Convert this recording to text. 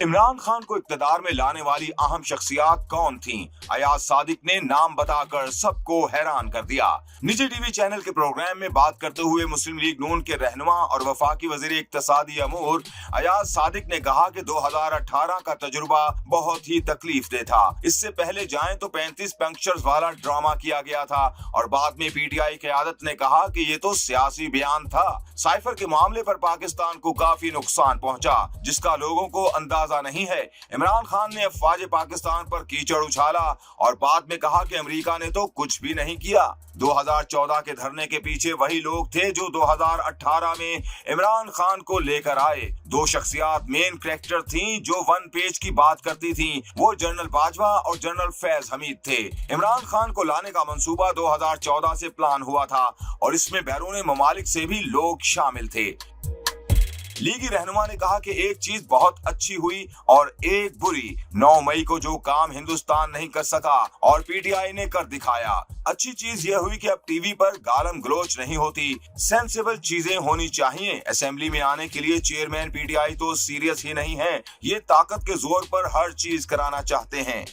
इमरान खान को इक्तदार में लाने वाली अहम शख्सियात कौन थीं? अयाज सादिक ने नाम बताकर सबको हैरान कर दिया। निजी टीवी चैनल के प्रोग्राम में बात करते हुए मुस्लिम लीग नून के रहनुमा और वफाकी वजीर इक्तसादी अमूर अयाज सादिक ने कहा कि 2018 का तजुर्बा बहुत ही तकलीफदेह था। इससे पहले जाएं तो 35 पंक्चर्स वाला ड्रामा किया गया था और बाद में पीटीआई क़यादत ने कहा कि ये तो सियासी बयान था। साइफर के मामले पर पाकिस्तान को काफी नुकसान पहुंचा, जिसका लोगों को अंदाजा नहीं है। इमरान खान ने अफवाज पाकिस्तान पर कीचड़ उछाला और बाद में कहा कि अमेरिका ने तो कुछ भी नहीं किया। 2014 के धरने के पीछे वही लोग थे जो 2018 में इमरान खान को लेकर आए। दो शख्सियात मेन कैरेक्टर थीं जो वन पेज की बात करती थीं, वो जनरल बाजवा और जनरल फैज हमीद थे। इमरान खान को लाने का मंसूबा 2014 से प्लान हुआ था और इसमें बैरून ममालिक से भी लोग शामिल थे। लीगी रहनुमा ने कहा कि एक चीज बहुत अच्छी हुई और एक बुरी। 9 मई को जो काम हिंदुस्तान नहीं कर सका और पीटीआई ने कर दिखाया। अच्छी चीज यह हुई कि अब टीवी पर गालम गलोच नहीं होती, सेंसिबल चीजें होनी चाहिए। असेंबली में आने के लिए चेयरमैन पीटीआई तो सीरियस ही नहीं है, ये ताकत के जोर पर हर चीज कराना चाहते हैं।